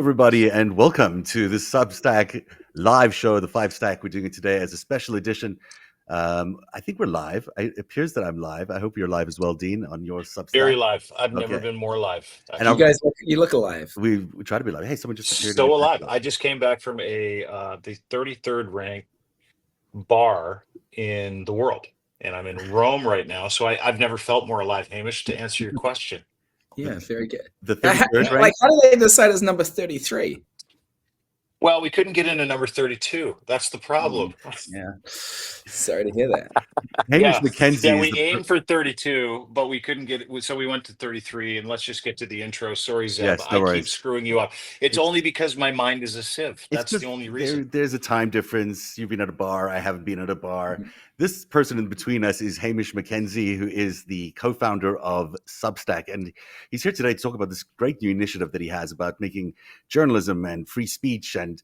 everybody, and welcome to the Substack live show, the FiveStack. We're doing it today as a special edition. I think we're live. It appears that I'm live. I hope you're live as well, Dean, on your Substack. Very live. I've never Okay. been more live. And You guys, you look alive. we try to be live. Hey, someone just appeared. So alive. I just came back from the 33rd ranked bar in the world, and I'm in Rome right now. So I've never felt more alive, Hamish, to answer your question. Yeah, very good. The 33rd rank. Like, how do they decide it's number 33? Well, we couldn't get into number 32. That's the problem. Yeah. Sorry to hear that. Hamish McKenzie. Yeah, we aimed for 32, but we couldn't get it. So we went to 33, and let's just get to the intro. Sorry, Zeb. Yes, no I worries. keep screwing you up. It's only because my mind is a sieve. That's the only reason. There's a time difference. You've been at a bar. I haven't been at a bar. This person in between us is Hamish McKenzie, who is the co-founder of Substack. And he's here today to talk about this great new initiative that he has about making journalism and free speech and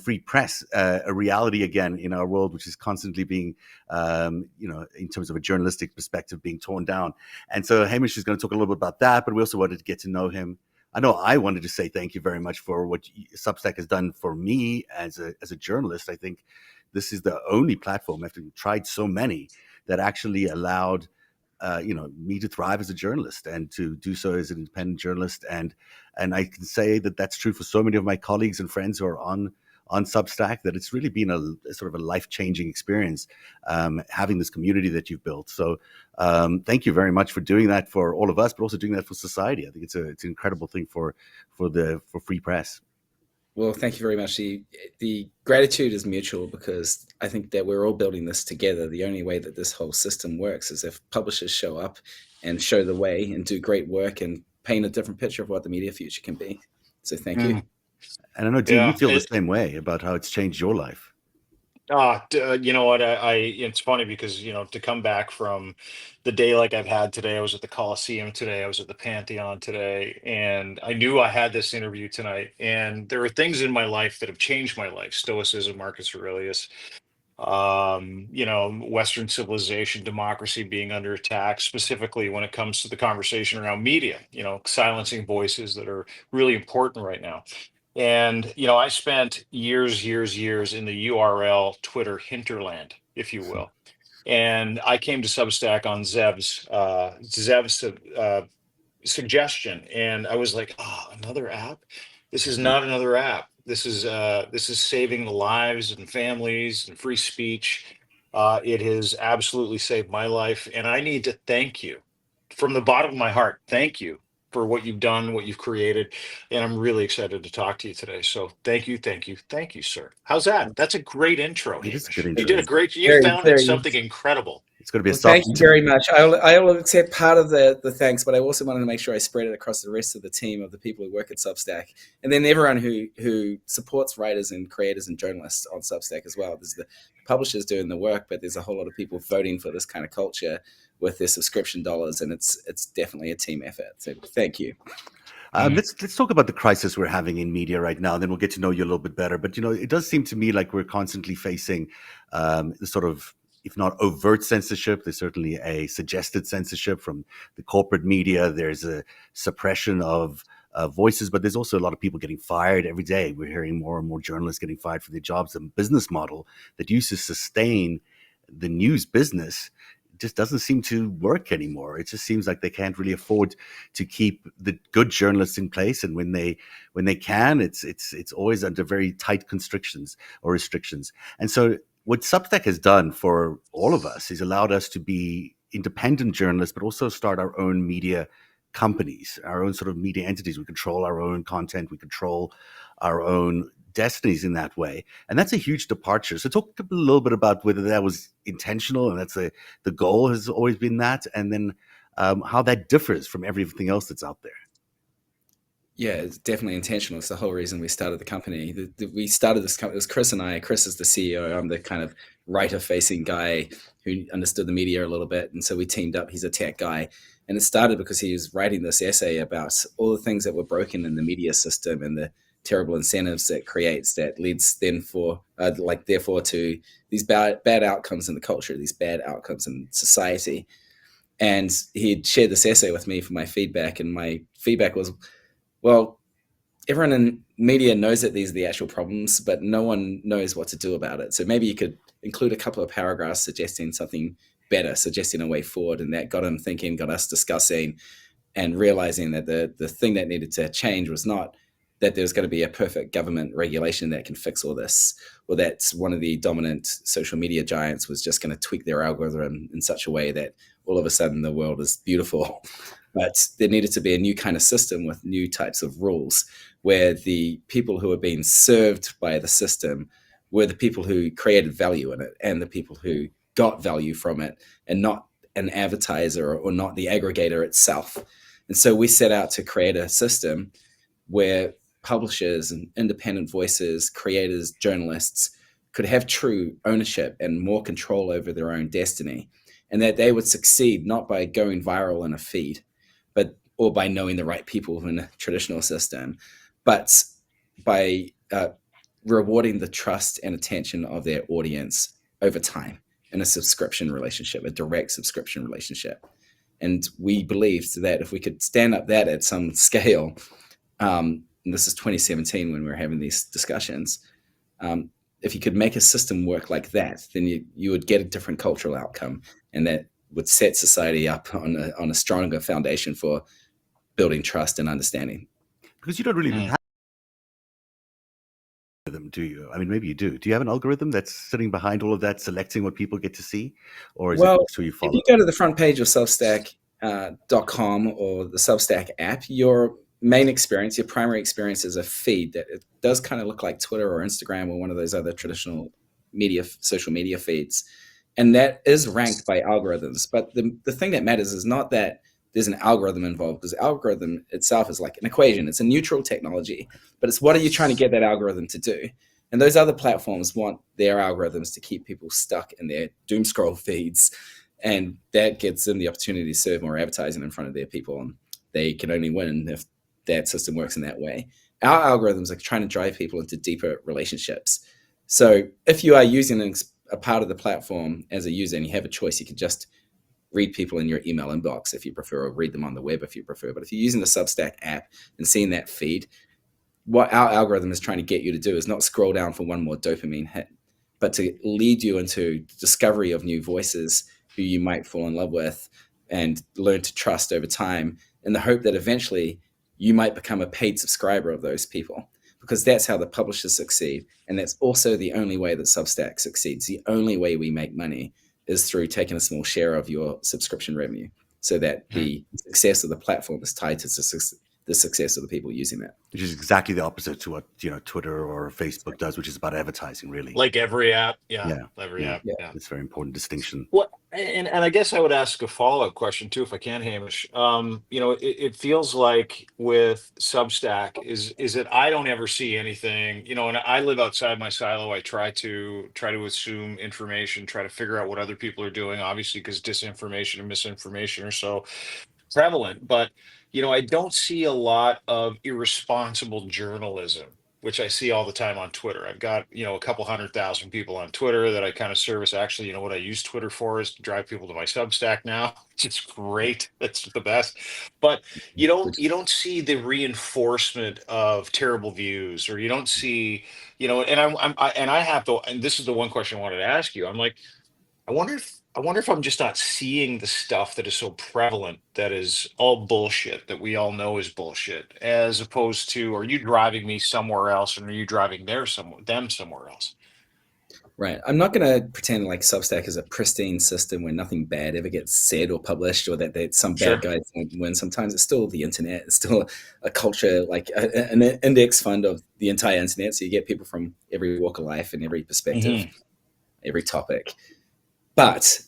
free press a reality again in our world, which is constantly being, in terms of a journalistic perspective, being torn down. And so Hamish is going to talk a little bit about that, but we also wanted to get to know him. I know I wanted to say thank you very much for what Substack has done for me as a journalist. I think this is the only platform, after we've tried so many, that actually allowed me to thrive as a journalist and to do so as an independent journalist. And I can say that that's true for so many of my colleagues and friends who are on Substack, that it's really been a sort of a life-changing experience having this community that you've built. So thank you very much for doing that for all of us, but also doing that for society. I think it's an incredible thing for free press. Well, thank you very much. The gratitude is mutual, because I think that we're all building this together. The only way that this whole system works is if publishers show up and show the way and do great work and paint a different picture of what the media future can be. So thank you. And I know, Dean, you feel the same way about how it's changed your life. You know what? It's funny because, to come back from the day like I've had today, I was at the Coliseum today, I was at the Pantheon today, and I knew I had this interview tonight. And there are things in my life that have changed my life: Stoicism, Marcus Aurelius, Western civilization, democracy being under attack, specifically when it comes to the conversation around media, silencing voices that are really important right now. And, I spent years in the URL Twitter hinterland, if you will. And I came to Substack on Zeb's suggestion. And I was like, oh, another app? This is not another app. This is saving the lives and families and free speech. It has absolutely saved my life. And I need to thank you from the bottom of my heart. Thank you for what you've done, what you've created. And I'm really excited to talk to you today. So thank you, sir. How's that? That's a great intro. It is a good intro. You founded something incredible. It's going to be a thank you very much. I will accept part of the thanks, but I also wanted to make sure I spread it across the rest of the team of the people who work at Substack, and then everyone who supports writers and creators and journalists on Substack as well. There's the publishers doing the work, but there's a whole lot of people voting for this kind of culture with their subscription dollars, and it's definitely a team effort. So thank you. Let's talk about the crisis we're having in media right now, and then we'll get to know you a little bit better. But it does seem to me like we're constantly facing the sort of, if not overt censorship, there's certainly a suggested censorship from the corporate media. There's a suppression of voices, but there's also a lot of people getting fired every day. We're hearing more and more journalists getting fired for their jobs. The business model that used to sustain the news business just doesn't seem to work anymore. It just seems like they can't really afford to keep the good journalists in place, and when they can, it's always under very tight constrictions or restrictions. And so what Substack has done for all of us is allowed us to be independent journalists, but also start our own media companies, our own sort of media entities. We control our own content, we control our own destinies in that way. And that's a huge departure. So talk a little bit about whether that was intentional, and that's the goal has always been that, and then how that differs from everything else that's out there. Yeah, it's definitely intentional. It's the whole reason we started the company. We started this company. It was Chris and I. Chris is the CEO. I'm the kind of writer-facing guy who understood the media a little bit. And so we teamed up. He's a tech guy. And it started because he was writing this essay about all the things that were broken in the media system and the terrible incentives that creates that leads then therefore to these bad outcomes in the culture, these bad outcomes in society. And he had shared this essay with me for my feedback. And my feedback was, well, everyone in media knows that these are the actual problems, but no one knows what to do about it. So maybe you could include a couple of paragraphs suggesting something better, suggesting a way forward, and that got him thinking, got us discussing, and realizing that the thing that needed to change was not that there's going to be a perfect government regulation that can fix all this, or that one of the dominant social media giants was just going to tweak their algorithm in such a way that all of a sudden the world is beautiful. But there needed to be a new kind of system with new types of rules where the people who are being served by the system were the people who created value in it and the people who got value from it, and not an advertiser or not the aggregator itself. And so we set out to create a system where publishers and independent voices, creators, journalists could have true ownership and more control over their own destiny, and that they would succeed not by going viral in a feed, or by knowing the right people in a traditional system, but by rewarding the trust and attention of their audience over time in a subscription relationship, a direct subscription relationship. And we believed that if we could stand up that at some scale, and this is 2017 when we were having these discussions, if you could make a system work like that, then you would get a different cultural outcome, and that would set society up on a stronger foundation for building trust and understanding. Because you don't really have them, do you? I mean, maybe you do. Do you have an algorithm that's sitting behind all of that, selecting what people get to see? Or is it just who you follow? If you go to the front page of Substack.com or the Substack app, your main experience, your primary experience is a feed that it does kind of look like Twitter or Instagram or one of those other traditional social media feeds. And that is ranked by algorithms. But the thing that matters is not that there's an algorithm involved, because algorithm itself is like an equation. It's a neutral technology, but it's what are you trying to get that algorithm to do? And those other platforms want their algorithms to keep people stuck in their doom scroll feeds. And that gives them the opportunity to serve more advertising in front of their people. And they can only win if that system works in that way. Our algorithms are trying to drive people into deeper relationships. So if you are using a part of the platform as a user and you have a choice, you can just read people in your email inbox if you prefer, or read them on the web if you prefer. But if you're using the Substack app and seeing that feed, what our algorithm is trying to get you to do is not scroll down for one more dopamine hit, but to lead you into discovery of new voices who you might fall in love with and learn to trust over time, in the hope that eventually you might become a paid subscriber of those people, because that's how the publishers succeed. And that's also the only way that Substack succeeds. The only way we make money is through taking a small share of your subscription revenue, so that the success of the platform is tied to the success of the people using it. Which is exactly the opposite to what Twitter or Facebook does, which is about advertising, really. Like every app, every app. It's a very important distinction. Well, and I guess I would ask a follow-up question too, if I can, Hamish. It feels like with Substack is that I don't ever see anything, and I live outside my silo. I try to assume information, try to figure out what other people are doing, obviously, because disinformation and misinformation are so prevalent. But I don't see a lot of irresponsible journalism, which I see all the time on Twitter. I've got, a couple 100,000 people on Twitter that I kind of service. Actually, what I use Twitter for is to drive people to my Substack now, which is great. That's the best. But you don't see the reinforcement of terrible views, or you don't see, and I have to, and this is the one question I wanted to ask you. I'm like, I wonder if I'm just not seeing the stuff that is so prevalent, that is all bullshit, that we all know is bullshit, as opposed to, are you driving me somewhere else, and are you driving them somewhere else? Right. I'm not going to pretend like Substack is a pristine system where nothing bad ever gets said or published, or that some bad guys don't win. Sometimes it's still the internet. It's still a culture, like an index fund of the entire internet. So you get people from every walk of life and every perspective, every topic. But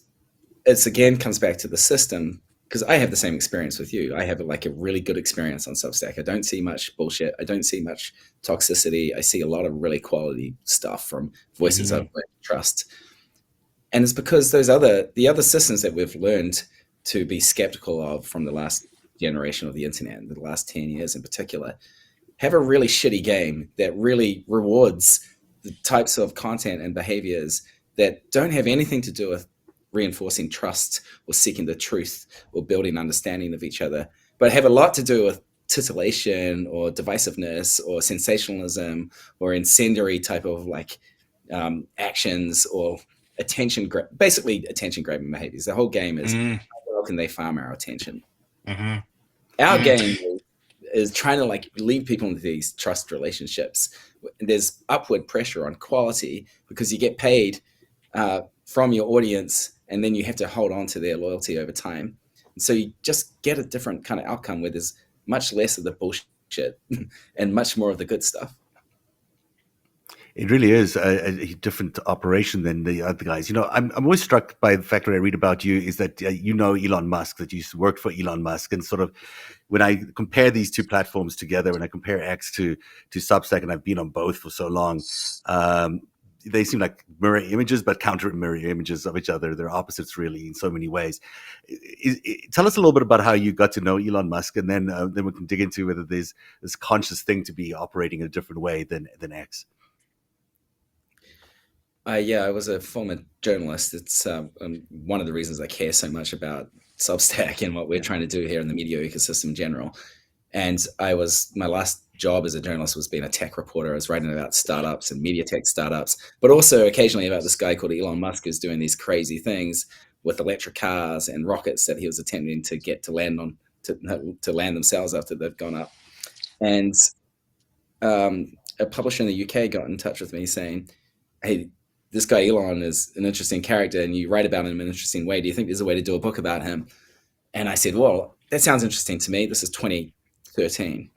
it's again comes back to the system, because I have the same experience with you. I have a really good experience on Substack. I don't see much bullshit. I don't see much toxicity. I see a lot of really quality stuff from voices I trust. And it's because the other systems that we've learned to be skeptical of from the last generation of the internet, the last 10 years in particular, have a really shitty game that really rewards the types of content and behaviors that don't have anything to do with reinforcing trust or seeking the truth or building understanding of each other, but have a lot to do with titillation or divisiveness or sensationalism or incendiary type of like actions or basically attention grabbing behaviors. The whole game is how well can they farm our attention. Our game is trying to like lead people into these trust relationships. There's upward pressure on quality because you get paid from your audience, and then you have to hold on to their loyalty over time. And so you just get a different kind of outcome where there's much less of the bullshit and much more of the good stuff. It really is a different operation than the other guys. You know, I'm always struck by the fact that I read about you is that you know Elon Musk, that you worked for Elon Musk, and sort of when I compare these two platforms together, when I compare X to Substack, and I've been on both for so long, they seem like mirror images, but counter mirror images of each other. They're opposites, really, in so many ways. Tell us a little bit about how you got to know Elon Musk, and then we can dig into whether there's this conscious thing to be operating in a different way than X. Yeah, I was a former journalist. It's one of the reasons I care so much about Substack and what we're trying to do here in the media ecosystem in general. And my last job as a journalist was being a tech reporter. I was writing about startups and media tech startups, but also occasionally about this guy called Elon Musk who's doing these crazy things with electric cars and rockets that he was attempting to get to land on to land themselves after they've gone up. And a publisher in the UK got in touch with me saying, "Hey, this guy Elon is an interesting character and you write about him in an interesting way. Do you think there's a way to do a book about him?" And I said, well, that sounds interesting to me. This is 2013.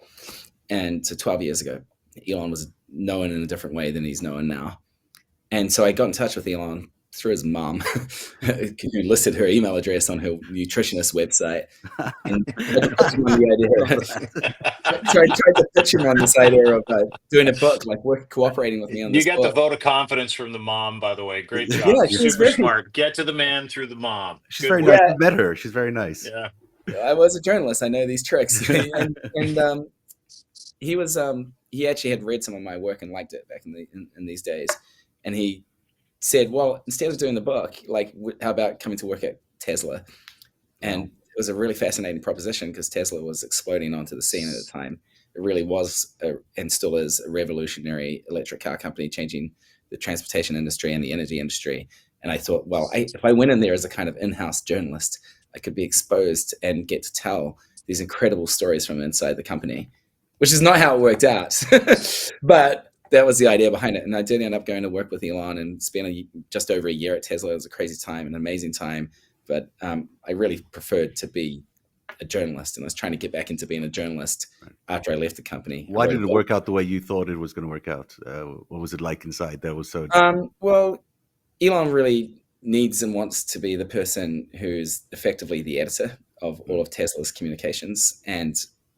And so 12 years ago, Elon was known in a different way than he's known now. And so I got in touch with Elon through his mom, who listed her email address on her nutritionist website. And tried to pitch him on this idea of doing a book, like cooperating with me on this book. You got the vote of confidence from the mom, by the way. Great job. Yeah, she's super smart. Get to the man through the mom. She's very nice. I met her. She's very nice. Yeah. I was a journalist. I know these tricks. and he actually had read some of my work and liked it back in these days. And he said, well, instead of doing the book, like, how about coming to work at Tesla? And it was a really fascinating proposition because Tesla was exploding onto the scene at the time. It really was, and still is, a revolutionary electric car company changing the transportation industry and the energy industry. And I thought, well, if I went in there as a kind of in-house journalist, I could be exposed and get to tell these incredible stories from inside the company, which is not how it worked out. But that was the idea behind it. And I did end up going to work with Elon and spent just over a year at Tesla. It was a crazy time, an amazing time. But I really preferred to be a journalist, and I was trying to get back into being a journalist after I left the company. Why did it work out the way you thought it was going to work out? What was it like inside that was so... Well, Elon really needs and wants to be the person who's effectively the editor of all of Tesla's communications and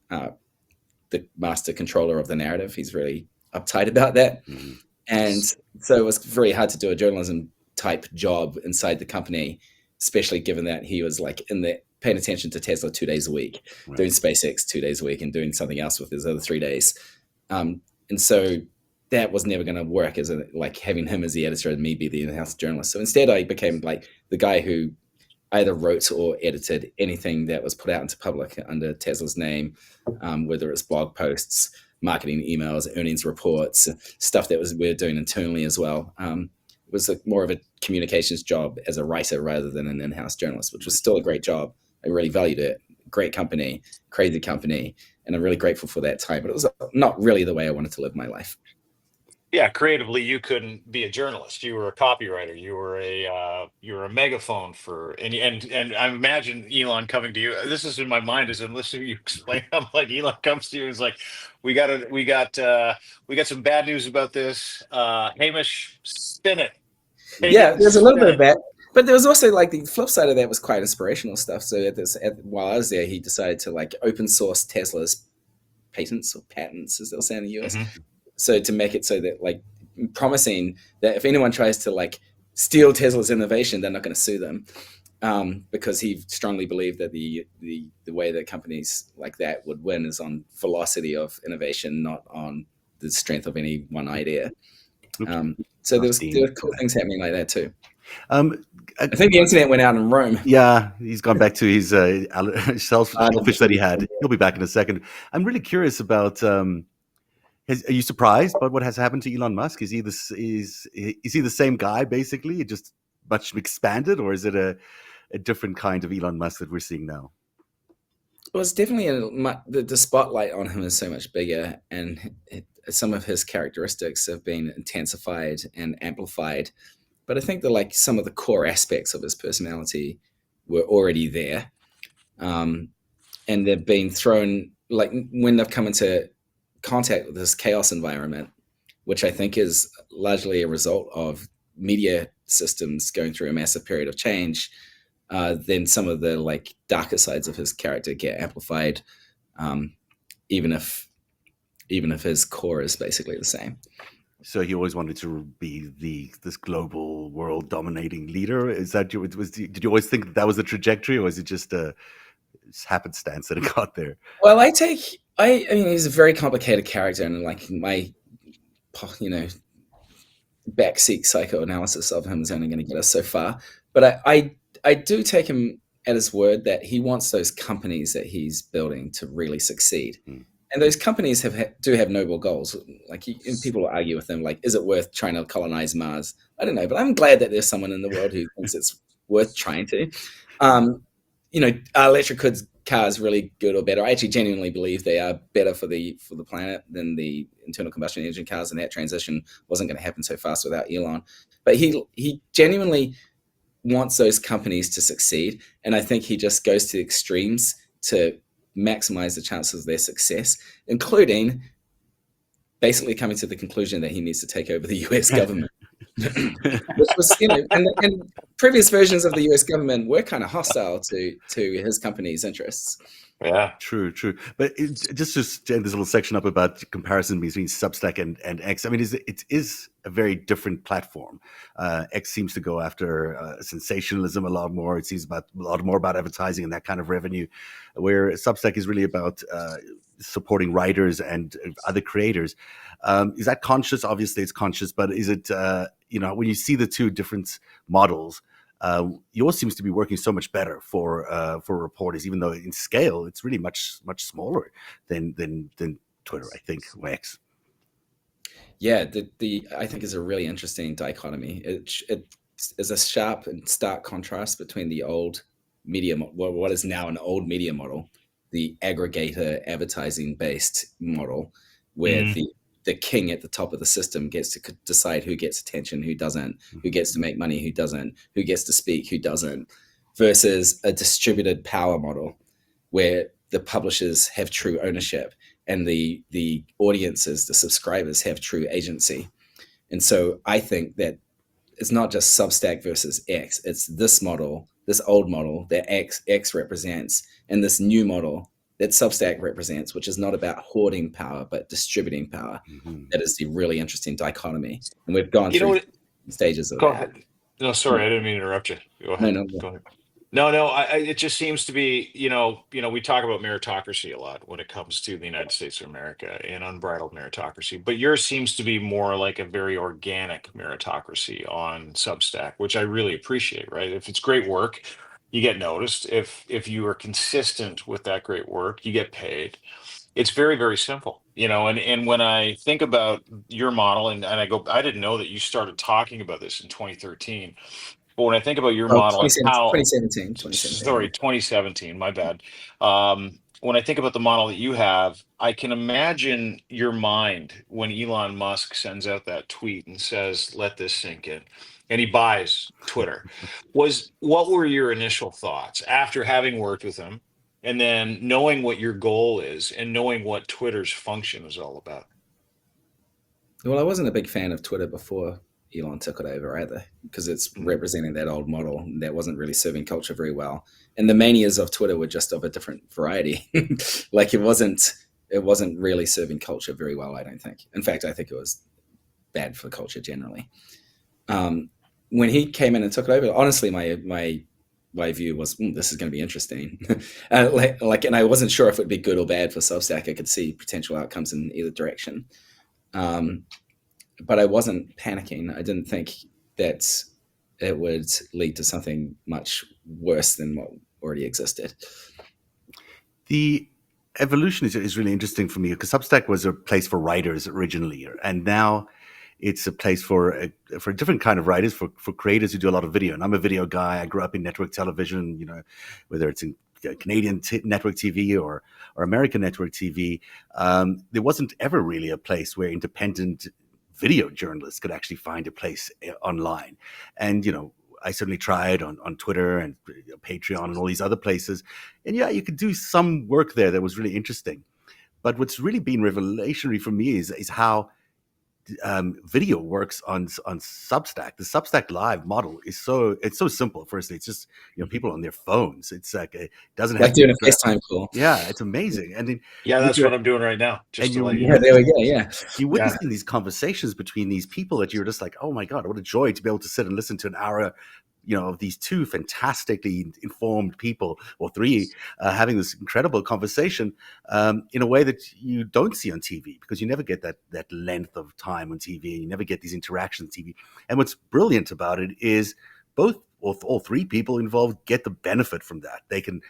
the master controller of the narrative. He's really uptight about that. And so it was very hard to do a journalism type job inside the company, especially given that he was like paying attention to Tesla 2 days a week, doing SpaceX 2 days a week, and doing something else with his other 3 days. And so that was never going to work as like having him as the editor and me be the in-house journalist. So instead I became like the guy who either wrote or edited anything that was put out into public under Tesla's name, whether it's blog posts, marketing emails, earnings reports, stuff that we're doing internally as well. It was more of a communications job as a writer rather than an in-house journalist, which was still a great job. I really valued it. Great company, crazy company, and I'm really grateful for that time. But it was not really the way I wanted to live my life. Yeah, creatively, you couldn't be a journalist. You were a copywriter. You were a megaphone and I imagine Elon coming to you. This is in my mind as I'm listening to you explain. I'm like, Elon comes to you and is like, we got some bad news about this. Hamish, spin it. There's a little bit of that. But there was also like the flip side of that was quite inspirational stuff. So while I was there, he decided to like open source Tesla's patents, as they'll say in the US. So to make it so that like promising that if anyone tries to like steal Tesla's innovation, they're not going to sue them, because he strongly believed that the way that companies like that would win is on velocity of innovation, not on the strength of any one idea. So there were cool things happening like that too. Um, uh, I think the internet went out in Rome. yeah, he's gone back to his shellfish that he had. He'll be back in a second. I'm really curious about. Are you surprised by what has happened to Elon Musk? Is he the same guy basically, just much expanded, or is it a different kind of Elon Musk that we're seeing now? Well, it's definitely the spotlight on him is so much bigger, and some of his characteristics have been intensified and amplified. But I think that like some of the core aspects of his personality were already there, and they've been thrown like when they've come into contact with this chaos environment, which I think is largely a result of media systems going through a massive period of change. Then some of the like darker sides of his character get amplified, even if his core is basically the same. So he always wanted to be this global world dominating leader. Is that did you always think that was the trajectory, or was it just a happenstance that it got there? Well, I mean, he's a very complicated character, and like my, backseat psychoanalysis of him is only going to get us so far. But I do take him at his word that he wants those companies that he's building to really succeed. And those companies do have noble goals. Like and people will argue with them, like, is it worth trying to colonize Mars? I don't know, but I'm glad that there's someone in the world who thinks it's worth trying to. Are electric cars really good or better? I actually genuinely believe they are better for the planet than the internal combustion engine cars, and that transition wasn't going to happen so fast without Elon. But he genuinely wants those companies to succeed, and I think he just goes to extremes to maximize the chances of their success, including basically coming to the conclusion that he needs to take over the US government. Which was, and previous versions of the US government were kind of hostile to his company's interests. Yeah, true. But just to end this little section up about comparison between Substack and X, I mean, it is a very different platform. X seems to go after sensationalism a lot more. It seems a lot more about advertising and that kind of revenue, where Substack is really about supporting writers and other creators. Is that conscious? Obviously, it's conscious, but is it when you see the two different models? Yours seems to be working so much better for reporters, even though in scale it's really much smaller than Twitter, I think, or X. Yeah, I think is a really interesting dichotomy. It is a sharp and stark contrast between the old media, what is now an old media model, the aggregator advertising based model, where the king at the top of the system gets to decide who gets attention, who doesn't, who gets to make money, who doesn't, who gets to speak, who doesn't, versus a distributed power model where the publishers have true ownership and the audiences, the subscribers have true agency. And so I think that it's not just Substack versus X, it's this model, this old model that X represents, and this new model that Substack represents, which is not about hoarding power, but distributing power. That is the really interesting dichotomy. And we've gone through stages of that. Ahead. No, sorry, I didn't mean to interrupt you. Go ahead. No. Go ahead. No. It just seems to be, we talk about meritocracy a lot when it comes to the United States of America and unbridled meritocracy, but yours seems to be more like a very organic meritocracy on Substack, which I really appreciate, right? If it's great work, you get noticed. If you are consistent with that great work, you get paid. It's very, very simple, and when I think about your model and I didn't know that you started talking about this in 2013. But when I think about your model and how 2017, sorry, 2017, my bad. When I think about the model that you have, I can imagine your mind when Elon Musk sends out that tweet and says, "Let this sink in," and he buys Twitter. What were your initial thoughts after having worked with him, and then knowing what your goal is and knowing what Twitter's function is all about? Well, I wasn't a big fan of Twitter before Elon took it over either, because it's representing that old model that wasn't really serving culture very well. And the manias of Twitter were just of a different variety. Like it wasn't really serving culture very well, I don't think. In fact, I think it was bad for culture generally. When he came in and took it over, honestly, my view was, this is going to be interesting. And I wasn't sure if it'd be good or bad for Substack. I could see potential outcomes in either direction. But I wasn't panicking. I didn't think that it would lead to something much worse than what already existed. The evolution is really interesting for me because Substack was a place for writers originally, and now it's a place for a different kind of writers, for creators who do a lot of video. And I'm a video guy. I grew up in network television, whether it's in Canadian network TV or American network TV. There wasn't ever really a place where independent video journalists could actually find a place online. And, I certainly tried on Twitter and Patreon and all these other places. And yeah, you could do some work there that was really interesting. But what's really been revolutionary for me is how video works on Substack. The Substack Live model is so simple. Firstly, it's just people on their phones. It's like it doesn't have like doing a FaceTime call. Yeah, it's amazing. And then that's what I'm doing right now. Just to let you know. Yeah, there we go. Yeah, you're witnessing these conversations between these people that you're just like, oh my god, what a joy to be able to sit and listen to an hour of these two fantastically informed people, or three, having this incredible conversation in a way that you don't see on TV, because you never get that length of time on TV. You never get these interactions on TV. And what's brilliant about it is both all three people involved get the benefit from that. They can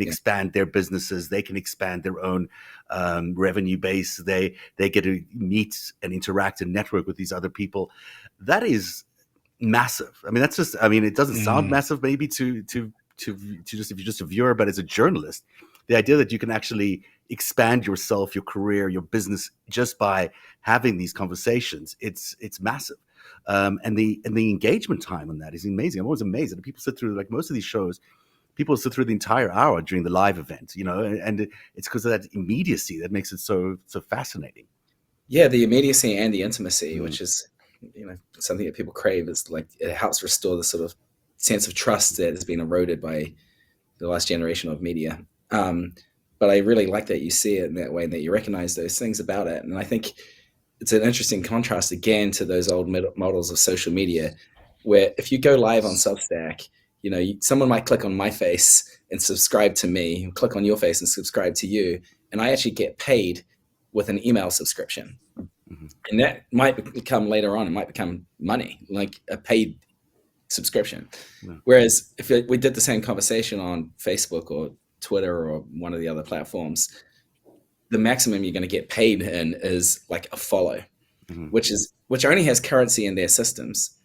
expand their businesses. They can expand their own revenue base. They get to meet and interact and network with these other people. That is massive. I mean, it doesn't sound massive maybe to just, if you're just a viewer, but as a journalist, the idea that you can actually expand yourself, your career, your business just by having these conversations, it's massive. And the engagement time on that is amazing. I'm always amazed that people sit through, like most of these shows, people sit through the entire hour during the live event, and it's because of that immediacy that makes it so fascinating. Yeah, the immediacy and the intimacy, which is something that people crave, is like it helps restore the sort of sense of trust that has been eroded by the last generation of media. But I really like that you see it in that way, and that you recognize those things about it. And I think it's an interesting contrast again to those old models of social media, where if you go live on Substack, someone might click on my face and subscribe to me, click on your face and subscribe to you, and I actually get paid with an email subscription. And that might become later on, it might become money, like a paid subscription. Yeah. Whereas if we did the same conversation on Facebook or Twitter or one of the other platforms, the maximum you're going to get paid in is like a follow, which only has currency in their systems.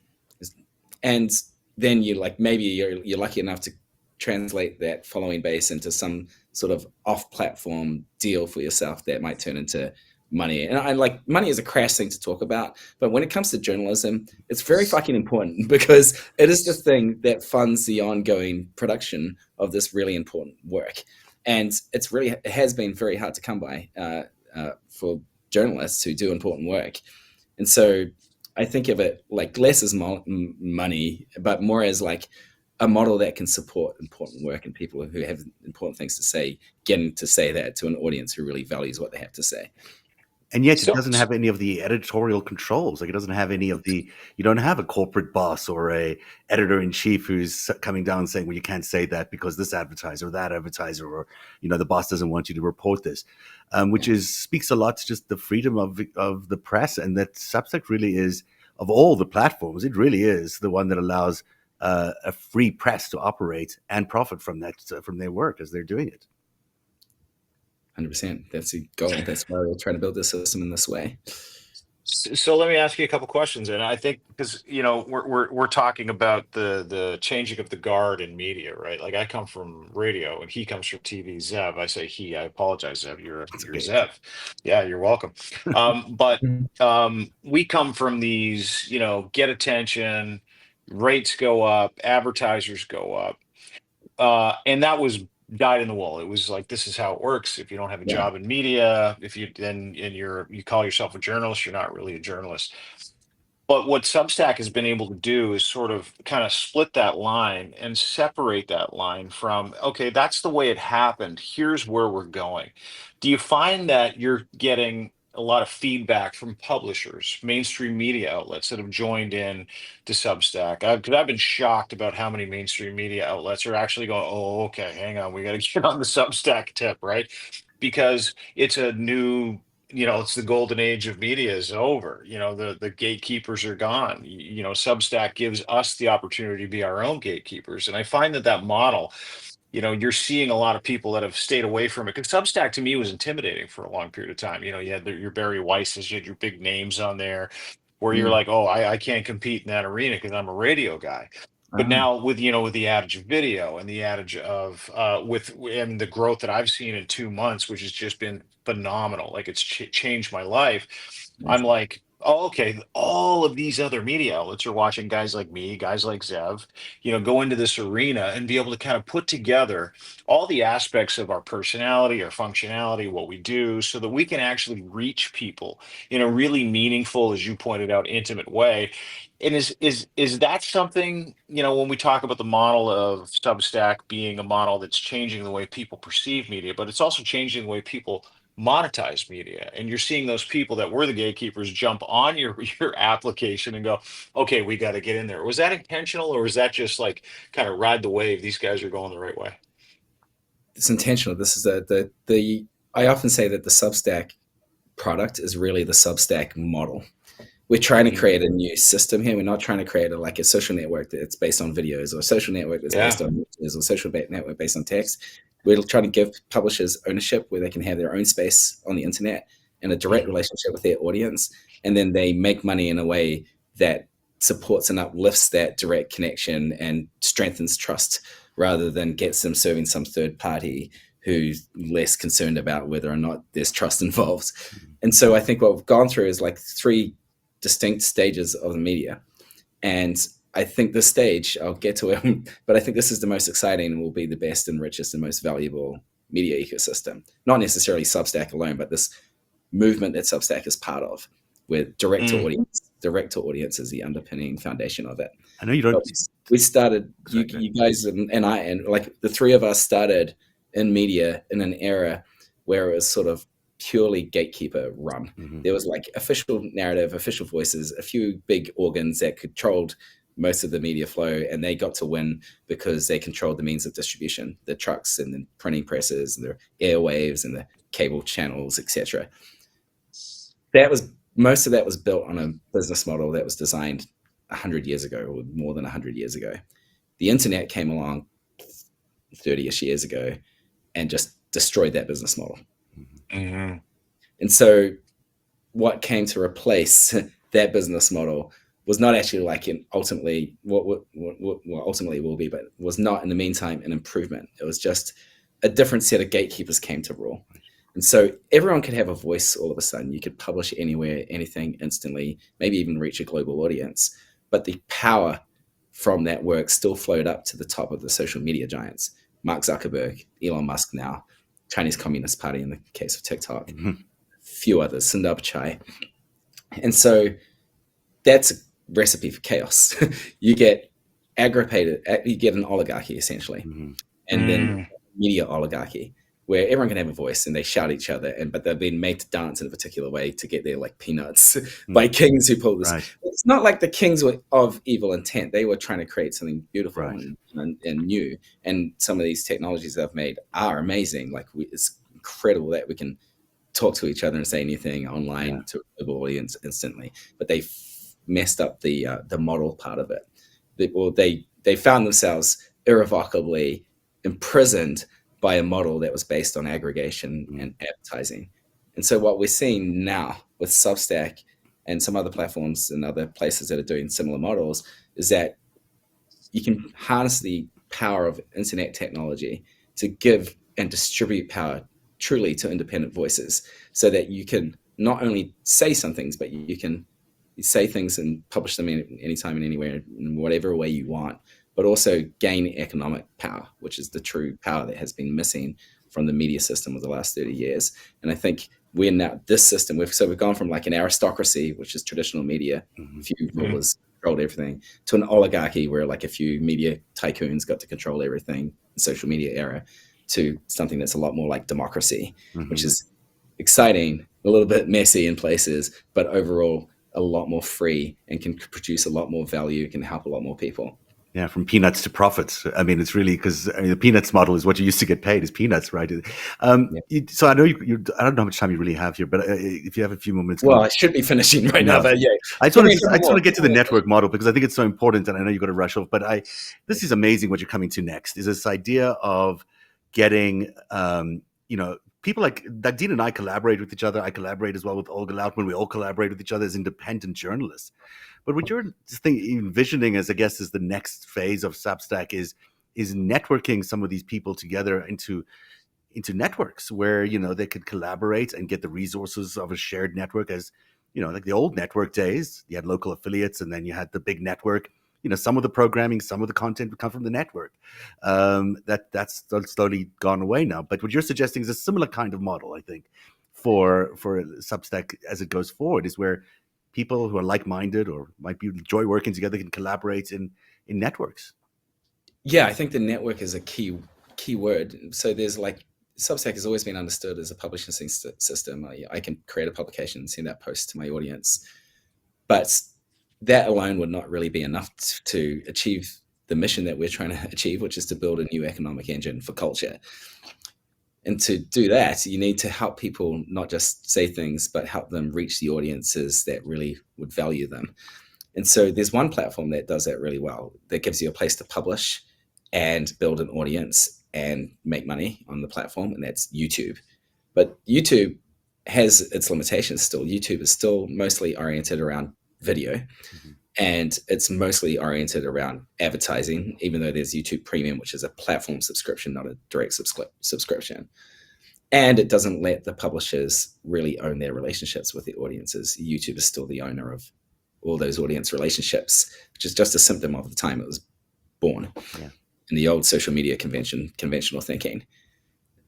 And then maybe you're lucky enough to translate that following base into some sort of off-platform deal for yourself that might turn into money. And I like money is a crass thing to talk about, but when it comes to journalism, it's very fucking important, because it is the thing that funds the ongoing production of this really important work. And it has been very hard to come by for journalists who do important work. And so I think of it like less as money, but more as like a model that can support important work, and people who have important things to say, getting to say that to an audience who really values what they have to say. And yet it doesn't have any of the editorial controls. Like, it doesn't have any of you don't have a corporate boss or a editor-in-chief who's coming down and saying, well, you can't say that because this advertiser or that advertiser, or, the boss doesn't want you to report this, which speaks a lot to just the freedom of the press. And that Substack really is, of all the platforms, it really is the one that allows a free press to operate and profit from that, from their work as they're doing it. 100%. That's the goal. That's why we're trying to build this system in this way. So let me ask you a couple questions, and I think because we're talking about the changing of the guard in media, right? Like, I come from radio, and he comes from TV. Zev, I say he. I apologize, Zev. You're Zev. Yeah, you're welcome. But we come from these, get attention, rates go up, advertisers go up, and that was dyed in the wool. It was like, this is how it works. If you don't have a job in media, if you you call yourself a journalist, you're not really a journalist. But what Substack has been able to do is sort of kind of split that line and separate that line from, okay, that's the way it happened, here's where we're going. Do you find that you're getting a lot of feedback from publishers, mainstream media outlets that have joined in to Substack? Because I've been shocked about how many mainstream media outlets are actually going, oh, okay, hang on, we got to get on the Substack tip, right? Because it's a new it's the golden age of media is over. The gatekeepers are gone. Substack gives us the opportunity to be our own gatekeepers. And I find that model, you're seeing a lot of people that have stayed away from it. Because Substack to me was intimidating for a long period of time. You had your Barry Weiss's, you had your big names on there where you're Mm. like, oh, I can't compete in that arena because I'm a radio guy. But now with the adage of video and the adage of and the growth that I've seen in 2 months, which has just been phenomenal, like it's changed my life. I'm Amazing. like, oh, okay, all of these other media outlets are watching guys like me, guys like Zev, go into this arena and be able to kind of put together all the aspects of our personality, our functionality, what we do, so that we can actually reach people in a really meaningful, as you pointed out, intimate way. And is that something, when we talk about the model of Substack being a model that's changing the way people perceive media, but it's also changing the way people monetize media. And you're seeing those people that were the gatekeepers jump on your application and go, okay, we got to get in there. Was that intentional, or was that just like kind of ride the wave? These guys are going the right way. It's intentional. This is the I often say that the Substack product is really the Substack model. We're trying to create a new system here. We're not trying to create a social network that's based on videos, or a social network that's based on images, or a social network based on text. We're trying to give publishers ownership where they can have their own space on the internet and a direct relationship with their audience. And then they make money in a way that supports and uplifts that direct connection and strengthens trust, rather than gets them serving some third party who's less concerned about whether or not there's trust involved. And so I think what we've gone through is like 3 distinct stages of the media. And I think this stage, I'll get to it, but I think this is the most exciting and will be the best and richest and most valuable media ecosystem. Not necessarily Substack alone, but this movement that Substack is part of, where direct to audience is the underpinning foundation of it. I know you don't. We started, you guys and I, and like the 3 of us started in media in an era where it was sort of purely gatekeeper run. There was like official narrative, official voices, a few big organs that controlled most of the media flow, and they got to win because they controlled the means of distribution, the trucks and the printing presses and the airwaves and the cable channels, etc. Most of that was built on a business model that was designed 100 years ago, or more than 100 years ago. The internet came along 30-ish years ago and just destroyed that business model. And so what came to replace that business model was not actually like ultimately what ultimately will be, but was not in the meantime an improvement. It was just a different set of gatekeepers came to rule. And so everyone could have a voice all of a sudden. You could publish anywhere, anything instantly, maybe even reach a global audience. But the power from that work still flowed up to the top of the social media giants. Mark Zuckerberg, Elon Musk now, Chinese Communist Party in the case of TikTok, a few others, Sundar Pichai. And so that's a recipe for chaos. You get aggravated, you get an oligarchy essentially, and then media oligarchy, where everyone can have a voice and they shout at each other, but they've been made to dance in a particular way to get their like peanuts by kings who pull this. Right. It's not like the kings were of evil intent. They were trying to create something beautiful and new. And some of these technologies they've made are amazing. Like it's incredible that we can talk to each other and say anything online to a global audience instantly. But they messed up the model part of it. They found themselves irrevocably imprisoned by a model that was based on aggregation and advertising. And so what we're seeing now with Substack and some other platforms and other places that are doing similar models is that you can harness the power of internet technology to give and distribute power truly to independent voices, so that you can not only say some things, but you can say things and publish them anytime and anywhere in whatever way you want, but also gain economic power, which is the true power that has been missing from the media system of the last 30 years. And I think we're now this system, we've gone from like an aristocracy, which is traditional media, a few rulers controlled everything, to an oligarchy where like a few media tycoons got to control everything, the social media era, to something that's a lot more like democracy, which is exciting, a little bit messy in places, but overall a lot more free and can produce a lot more value, can help a lot more people. Yeah, from peanuts to profits. I mean, it's really because the peanuts model is what you used to get paid is peanuts, right? Yeah. So I know I don't know how much time you really have here, but if you have a few more minutes, Well, I should be finishing right now, Yeah. but yeah. I just want to get to the network model because I think it's so important, and I know you've got to rush off. But this is amazing what you're coming to next. Is this idea of getting, people like Dean and I collaborate with each other. I collaborate as well with Olga Lautman. We all collaborate with each other as independent journalists. But what you're envisioning as, I guess, is the next phase of Substack is networking some of these people together into networks where they could collaborate and get the resources of a shared network. As like the old network days, you had local affiliates and then you had the big network. Some of the programming, some of the content would come from the network. That's slowly gone away now. But what you're suggesting is a similar kind of model, I think, for Substack as it goes forward, is where people who are like-minded or might enjoy working together can collaborate in networks. Yeah, I think the network is a key word. So there's Substack has always been understood as a publishing system. I can create a publication and send out posts to my audience, but that alone would not really be enough to achieve the mission that we're trying to achieve, which is to build a new economic engine for culture. And to do that, you need to help people not just say things, but help them reach the audiences that really would value them. And so there's one platform that does that really well, that gives you a place to publish and build an audience and make money on the platform, and that's YouTube. But YouTube has its limitations still. YouTube is still mostly oriented around video, and it's mostly oriented around advertising, even though there's YouTube Premium, which is a platform subscription, not a direct subscription. And it doesn't let the publishers really own their relationships with the audiences. YouTube is still the owner of all those audience relationships, which is just a symptom of the time it was born in the old social media conventional thinking.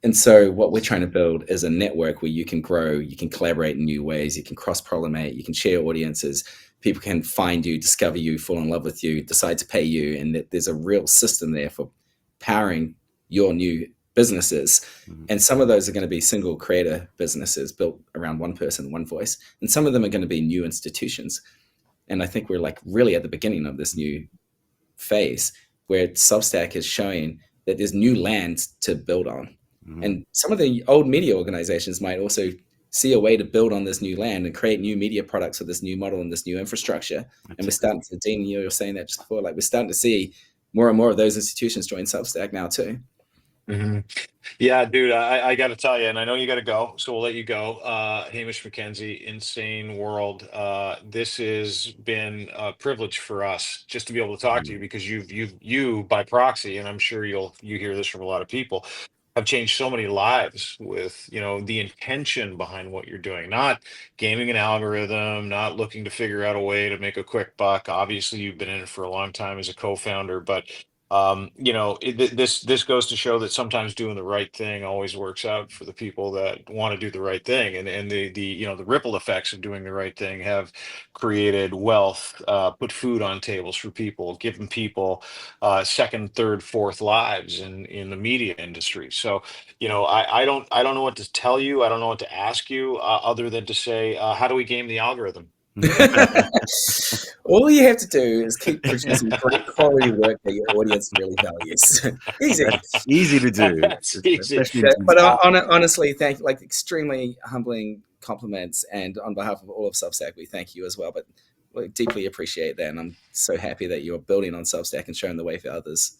And so what we're trying to build is a network where you can grow, you can collaborate in new ways, you can cross-pollinate, you can share audiences, people can find you, discover you, fall in love with you, decide to pay you, and that there's a real system there for powering your new businesses. And some of those are going to be single creator businesses built around one person, one voice, and some of them are going to be new institutions. And I think we're really at the beginning of this new phase where Substack is showing that there's new land to build on. And some of the old media organizations might also see a way to build on this new land and create new media products with this new model and this new infrastructure. And we're starting to, Dean, you were saying that just before, we're starting to see more and more of those institutions join Substack now too. Yeah, dude, I got to tell you, and I know you got to go, so we'll let you go. Hamish McKenzie, Insane World. This has been a privilege for us just to be able to talk to you, because you by proxy, and I'm sure you hear this from a lot of people, have changed so many lives with the intention behind what you're doing, not gaming an algorithm, not looking to figure out a way to make a quick buck. Obviously, you've been in it for a long time as a co-founder, but this goes to show that sometimes doing the right thing always works out for the people that want to do the right thing, and the ripple effects of doing the right thing have created wealth, put food on tables for people, given people second, third, fourth lives in the media industry. So I don't know what to tell you, I don't know what to ask you, other than to say, how do we game the algorithm? All you have to do is keep producing great quality work that your audience really values. Easy. That's easy to do. That's easy. But honestly, extremely humbling compliments, and on behalf of all of Substack, we thank you as well. But we deeply appreciate that, and I'm so happy that you're building on Substack and showing the way for others.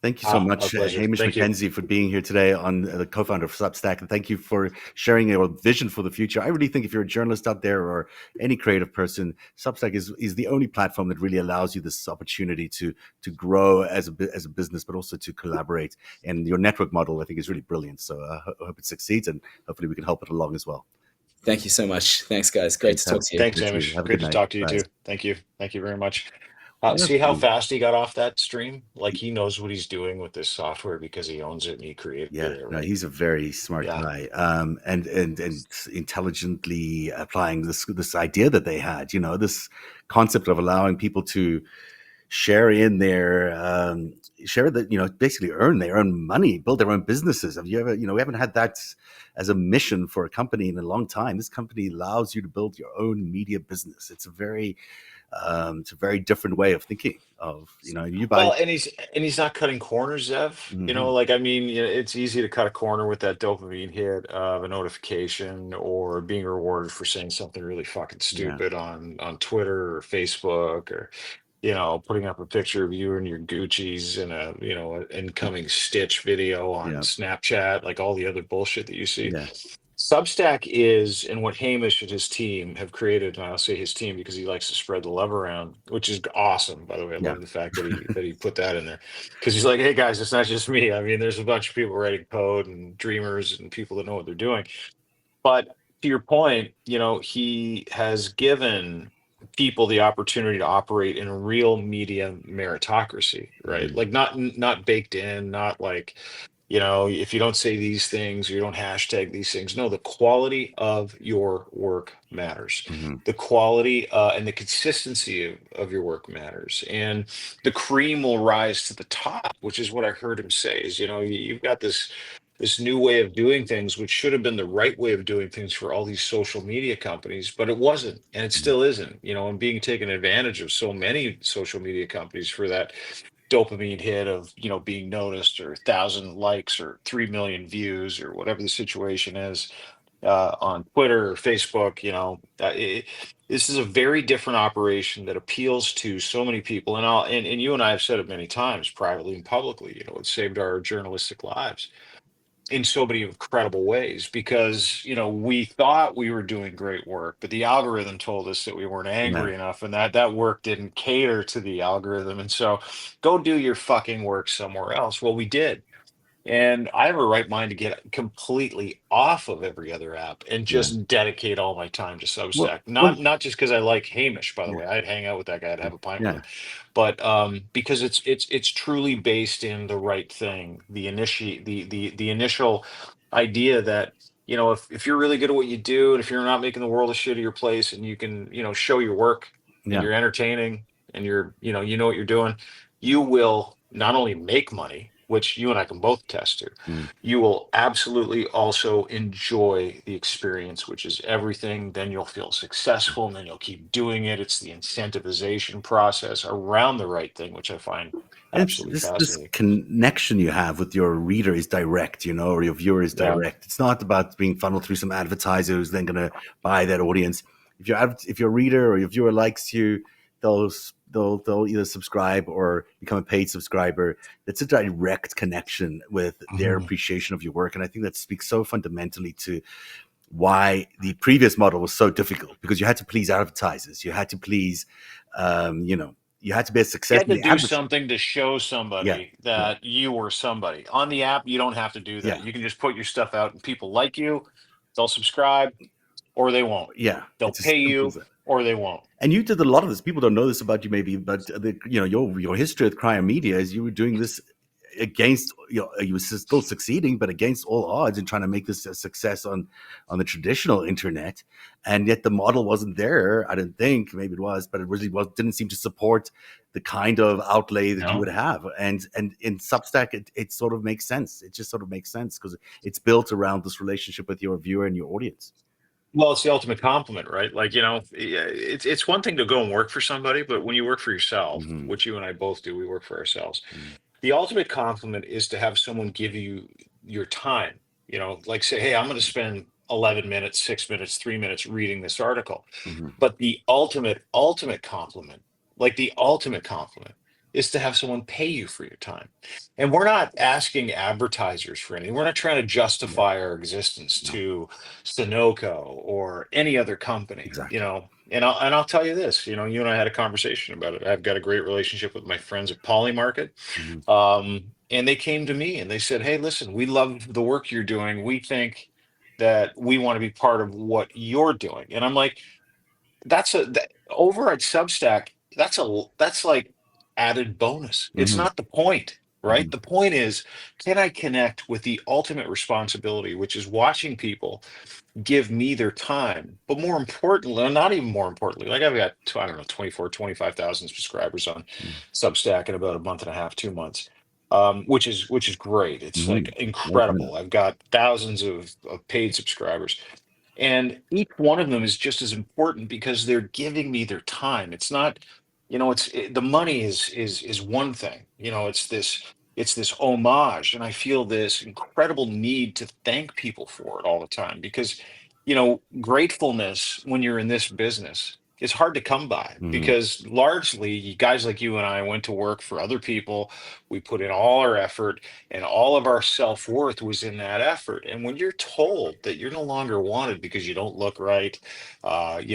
Thank you so much, Hamish McKenzie, for being here today, on the co-founder of Substack, and thank you for sharing your vision for the future. I really think if you're a journalist out there or any creative person, Substack is the only platform that really allows you this opportunity to grow as a business, but also to collaborate. And your network model, I think, is really brilliant. So I hope it succeeds, and hopefully we can help it along as well. Thank you so much. Thanks, guys. Great to talk to you. Thanks, Hamish. Great to talk to you too. Thank you. Thank you very much. See how fast he got off that stream? He knows what he's doing with this software because he owns it and he created it. Right? No, he's a very smart guy, and intelligently applying this idea that they had. This concept of allowing people to share in their basically earn their own money, build their own businesses. Have you ever, we haven't had that as a mission for a company in a long time. This company allows you to build your own media business. It's a very It's a very different way of thinking. Of you buy. Well, and he's not cutting corners, Zev. Mhm. Like I mean, it's easy to cut a corner with that dopamine hit of a notification or being rewarded for saying something really fucking Yeah, stupid on Twitter or Facebook, or putting up a picture of you and your Gucci's in a an incoming Stitch video on yeah, Snapchat, like all the other bullshit that you see. yeah, Substack is, and what Hamish and his team have created, and I'll say his team because he likes to spread the love around, which is awesome. By the way, I yeah. love the fact that he put that in there because he's like, hey guys, it's not just me. I mean, there's a bunch of people writing code and dreamers and people that know what they're doing. But to your point, he has given people the opportunity to operate in a real media meritocracy, right? Mhm. Like not baked in, not like if you don't say these things or you don't hashtag these things. No, the quality of your work matters. Mhm. The quality and the consistency of your work matters. And the cream will rise to the top, which is what I heard him say is, you've got this new way of doing things, which should have been the right way of doing things for all these social media companies, but it wasn't, and it Mhm. still isn't, and being taken advantage of so many social media companies for that dopamine hit of being noticed or 1,000 likes or 3 million views or whatever the situation is on Twitter or Facebook. This is a very different operation that appeals to so many people, and and you and I have said it many times privately and publicly. It saved our journalistic lives in so many incredible ways because we thought we were doing great work, but the algorithm told us that we weren't Yeah, angry enough, and that work didn't cater to the algorithm, and so go do your fucking work somewhere else. Well, we did, and I have a right mind to get completely off of every other app and yeah. just dedicate all my time to Well, Substack. well, Not just because I like Hamish, by the yeah, way. I'd hang out with that guy, I'd have a pint with yeah, him, but because it's truly based in the right thing, the initial idea that if you're really good at what you do, and if you're not making the world a shittier place, and you can show your work, and yeah. you're entertaining, and you're what you're doing, you will not only make money, which you and I can both attest to, Mm. you will absolutely also enjoy the experience, which is everything. Then you'll feel successful, and then you'll keep doing it. It's the incentivization process around the right thing, which I find And it's absolutely this fascinating. connection you have with your reader is direct, or your viewer is Yeah. direct. It's not about being funneled through some advertiser who's then going to buy that audience. If your reader or your viewer likes you, they'll either subscribe or become a paid subscriber. It's a direct connection with their Mhm. appreciation of your work, and I think that speaks so fundamentally to why the previous model was so difficult, because you had to please advertisers, you had to please, you had to be a You success had in to the do advertising. something to show Yeah, somebody yeah, that you were somebody. On the app, you don't have to do that. yeah. You can just put your stuff out, and people like you, they'll subscribe or they won't. Yeah, They'll it's as pay simple as you that. or they won't. And you did a lot of this. People don't know this about you, maybe, but your history with crime media is you were doing this against you were still succeeding, but against all odds, and trying to make this a success on the traditional internet. And yet the model wasn't there. I didn't think, maybe it was, but it really didn't seem to support the kind of outlay that you No. would have. And in Substack, it sort of makes sense. It just sort of makes sense because it's built around this relationship with your viewer and your audience. Well, it's the ultimate compliment, right? Like, it's one thing to go and work for somebody, but when you work for yourself, Hmm. which you and I both do, we work for ourselves. Hmm. The ultimate compliment is to have someone give you your time, like say, hey, I'm going to spend 11 minutes, 6 minutes, 3 minutes reading this article. Hmm. But the ultimate compliment, like the ultimate compliment, is to have someone pay you for your time. And we're not asking advertisers for anything. We're not trying to Yeah, justify our existence no, to Sunoco or any other company, exactly. And I'll tell you this, you and I had a conversation about it. I've got a great relationship with my friends at Polymarket. Hmm. And they came to me and they said, hey, listen, we love the work you're doing. We think that we want to be part of what you're doing. And I'm like, over at Substack, that's like added bonus. It's Hmm. not the point, right? Hmm. The point is, can I connect with the ultimate responsibility, which is watching people give me their time? But more importantly, or not even more importantly, like I've got, I don't know, 24, 25,000 subscribers on Substack in about a month and a half, 2 months. Which is great. It's Hmm. like No, no. incredible. I've got thousands of paid subscribers. And each one of them is just as important because they're giving me their time. It's not, the money is one thing. It's this homage, and I feel this incredible need to thank people for it all the time because gratefulness when you're in this business is hard to come by Hmm. because largely guys like you and I went to work for other people. We put in all our effort, and all of our self-worth was in that effort. And when you're told that you're no longer wanted because you don't look right, they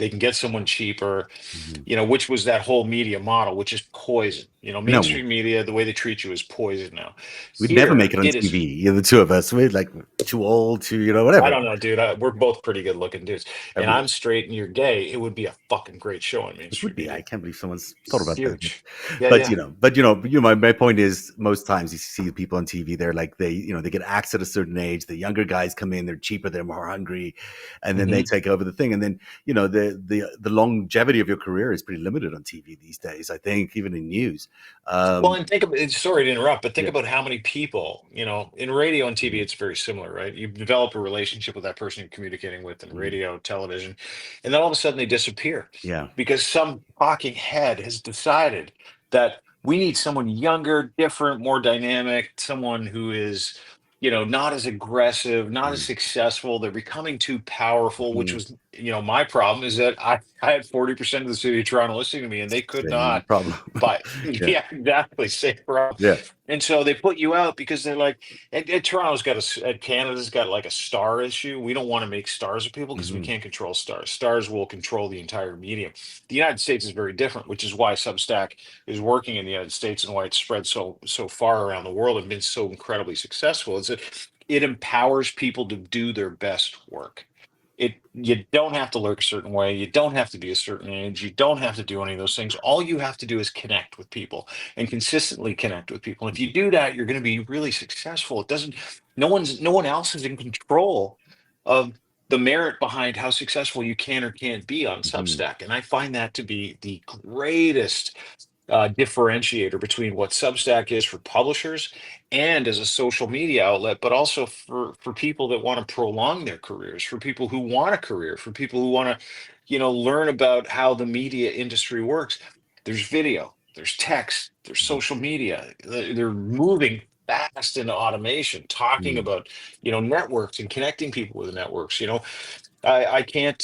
can get someone cheaper, Hmm. which was that whole media model, which is poison. No, Mainstream media, the way they treat you is poison now. we'd never make Here, it on it is. TV. The two of us. We're like too old to, I whatever. don't know, dude. We're both pretty good looking dudes, and Everyone. I'm straight and you're gay. It would be a fucking great show on It would mainstream be. I media. can't believe someone's thought about that. Huge. Yeah, But yeah. my point is, most times you see the people on TV, they're like they get axed at a certain age. The younger guys come in, they're cheaper, they're more hungry, and then they Mhm. take over the thing. And then the longevity of your career is pretty limited on TV these days. I think even in news. Well, Um, and think about, sorry to interrupt, but think yeah. about how many people, in radio and TV, Mhm. it's very similar, right? You develop a relationship with that person you're communicating with in Mhm. radio, television, and then all of a sudden they disappear Yeah. because some talking head has decided that we need someone younger, different, more dynamic, someone who is, not as aggressive, not as Mhm. successful. They're becoming too powerful, which Mhm. was, my problem is that I had 40% of the city of Toronto listening to me and they could Same not. problem. But Yeah. yeah, exactly. Same problem. Yeah. And so they put you out because they're like, and Toronto's got Canada's got like a star issue. We don't want to make stars of people because we Mhm. can't control stars. Stars will control the entire medium. The United States is very different, which is why Substack is working in the United States and why it's spread so far around the world and been so incredibly successful. Is that it empowers people to do their best work. You don't have to look a certain way, you don't have to be a certain age, you don't have to do any of those things. All you have to do is connect with people and consistently connect with people. If Mhm. you do that, you're going to be really successful. It doesn't No one else is in control of the merit behind how successful you can or can't be on Mhm. Substack. And I find that to be the greatest differentiator between what Substack is for publishers and as a social media outlet, but also for people that want to prolong their careers, for people who want a career, for people who want to, learn about how the media industry works. There's video, there's text, there's Mhm. social media. They're moving fast into automation, talking Mhm. about, networks and connecting people with networks. I can't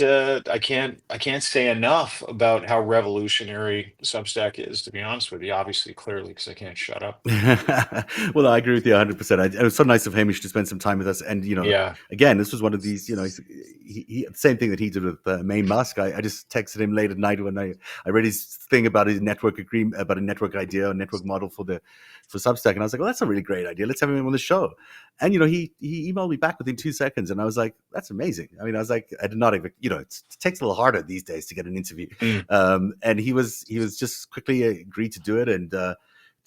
say enough about how revolutionary Substack is, to be honest with you. Obviously, clearly, because I can't shut up. Well, I agree with you 100%. It was so nice of Hamish to spend some time with us. And, Yeah. again, this was one of these, same thing that he did with Maine Musk. I just texted him late at night when I read his thing about his network agreement, about a network idea, a network model for Substack. And I was like, well, that's a really great idea. Let's have him on the show. And, he emailed me back within 2 seconds. And I was like, that's amazing. I mean, I was like, I did not even, it takes a little harder these days to get an interview. Mm. And he was just quickly agreed to do it. And,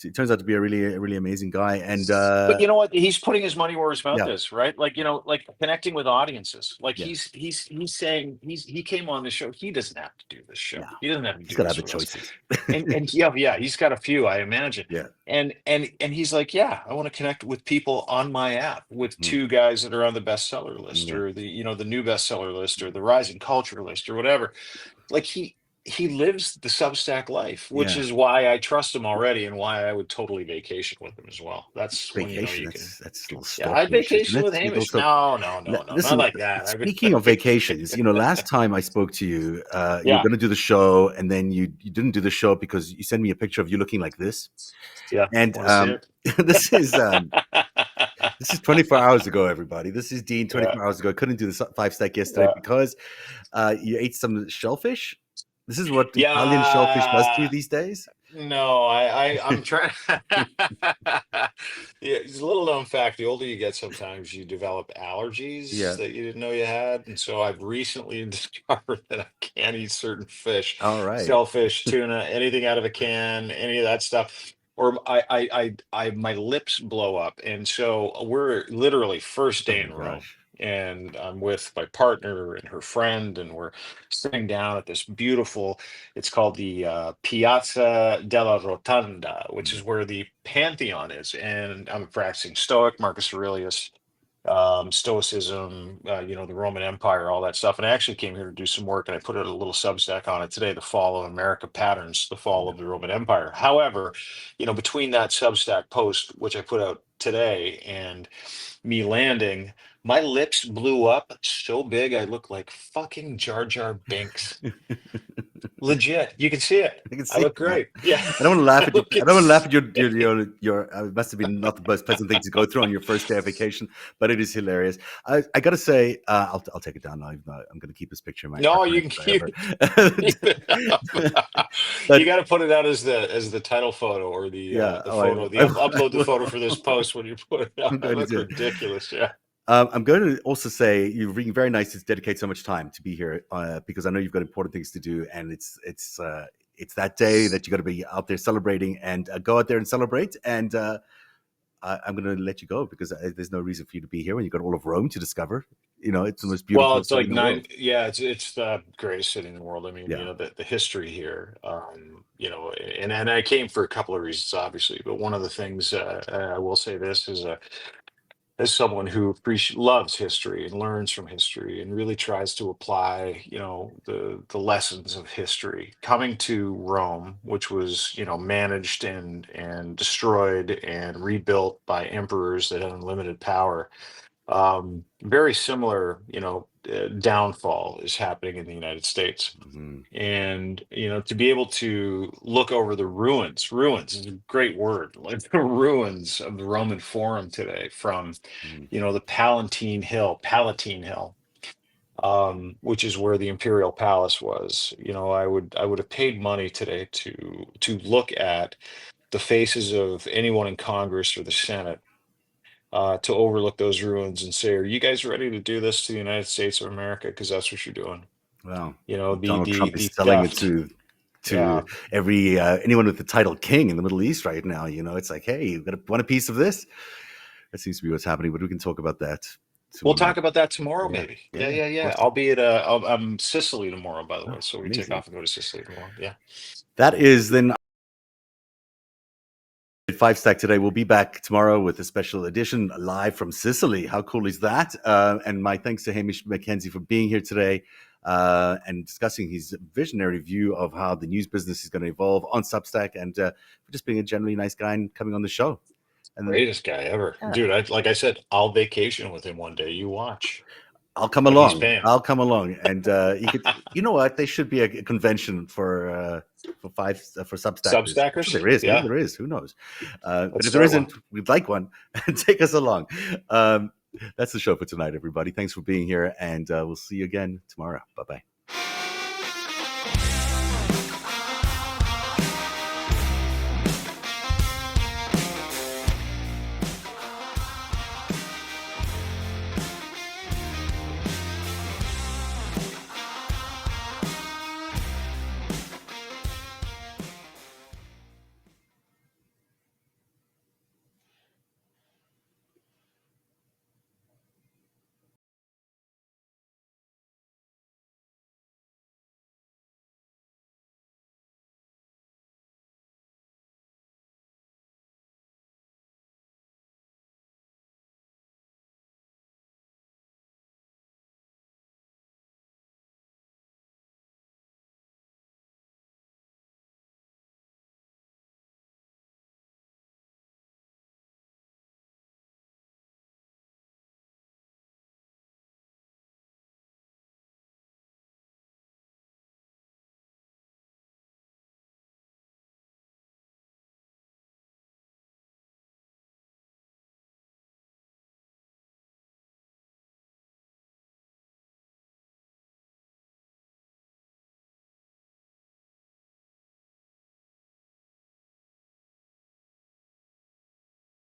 it turns out to be a really amazing guy. And But you know what? He's putting his money where his mouth yeah, is, right? Like, like connecting with audiences. Like yeah, he's saying he came on the show. He doesn't have to do this show. no, He doesn't have to he's do got to have this the with us. choices. And yeah, he's got a few, I imagine. Yeah. And he's like, yeah, I want to connect with people on my app, with Mm, two guys that are on the bestseller list, yeah, or the new bestseller list, or the rising culture list, or whatever. Like he lives the Substack life, which yeah. is why I trust him already, and why I would totally vacation with him as well. That's when Vacation. you can. That's a little Yeah, I stalkerish, isn't vacation it? with It's a little Hamish. so. No, no, no, no, not Listen, like that. speaking of vacations, last time I spoke to you, you were Yeah, going to do the show, and then you didn't do the show because you sent me a picture of you looking like this. yeah. And Want to see it? this is um, this is 24 hours ago, everybody. This is Dean Yeah, 24 hours ago. Couldn't do the five stack yesterday yeah, because you ate some shellfish. This is what Italian shellfish does to you yeah. these days. No, I'm trying. Yeah, it's a little known fact. The older you get, sometimes you develop allergies Yeah. that you didn't know you had. And so I've recently discovered that I can't eat certain fish, All right. shellfish, tuna, anything out of a can, any of that stuff. Or my lips blow up. And so we're literally first Oh day my in Rome. gosh. And I'm with my partner and her friend, and we're sitting down at this beautiful, it's called the Piazza della Rotonda, which Mm, is where the Pantheon is. And I'm practicing Stoic, Marcus Aurelius. Stoicism, the Roman Empire, all that stuff. And I actually came here to do some work, and I put a little Substack on it today, The Fall of America Patterns, the Fall of the Roman Empire. However, between that Substack post, which I put out today, and me landing, my lips blew up so big I look like fucking Jar Jar Binks. Legit, you can see it. I can I see look it, man. great. Yeah, I don't want to laugh I at you. look I don't want to laugh at insane. your it must have been not the most pleasant thing to go through on your first day of vacation, but it is hilarious. I got to say, I'll take it down now. Even though I'm going to keep this picture in my No, you archive can forever. keep it up. But You got to put it out as the title photo, or the photo. Upload the photo for this post when you put it out. I'm I going to look do it. ridiculous. Yeah. I'm going to also say you're being very nice to dedicate so much time to be here because I know you've got important things to do, and it's that day that you got to be out there celebrating, and go out there and celebrate. And I'm going to let you go because there's no reason for you to be here when you've got all of Rome to discover. It's the most Well, beautiful it's city like in the world. Yeah, it's the greatest city in the world. I mean, Yeah. the history here, and I came for a couple of reasons, obviously, but one of the things, I will say this is, as someone who loves history and learns from history and really tries to apply, the lessons of history, coming to Rome, which was, managed and destroyed and rebuilt by emperors that had unlimited power. Very similar, downfall is happening in the United States. Mhm. And, to be able to look over the ruins is a great word, like the ruins of the Roman Forum today, from, Mhm. the Palatine Hill, which is where the Imperial Palace was. I would have paid money today to look at the faces of anyone in Congress or the Senate, to overlook those ruins and say, "Are you guys ready to do this to the United States of America? Because that's what you're doing." Well, The Donald Trump is the selling it theft. to Yeah. every anyone with the title king in the Middle East right now. It's like, hey, you want a piece of this? That seems to be what's happening. But we can talk about that We'll tomorrow. talk about that tomorrow, Yeah, maybe. Yeah, yeah, yeah, of yeah. course. I'll be I'm Sicily tomorrow, by the Oh, way. So we take amazing. off and go to Sicily tomorrow. Yeah. That is then FiveStack today. We'll be back tomorrow with a special edition live from Sicily. How cool is that? And my thanks to Hamish McKenzie for being here today and discussing his visionary view of how the news business is going to evolve on Substack, and for just being a generally nice guy and coming on the show. And Greatest guy ever. yeah, Dude, like I said, I'll vacation with him one day. You watch. I'll come But he's along. paying. I'll come along, and you could. You know what? There should be a convention for Substackers. I'm sure Substackers? there is. Maybe Yeah. there is. Who knows? But Let's if there start one. isn't, we'd like one. And take us along. That's the show for tonight, everybody. Thanks for being here, and we'll see you again tomorrow. Bye bye.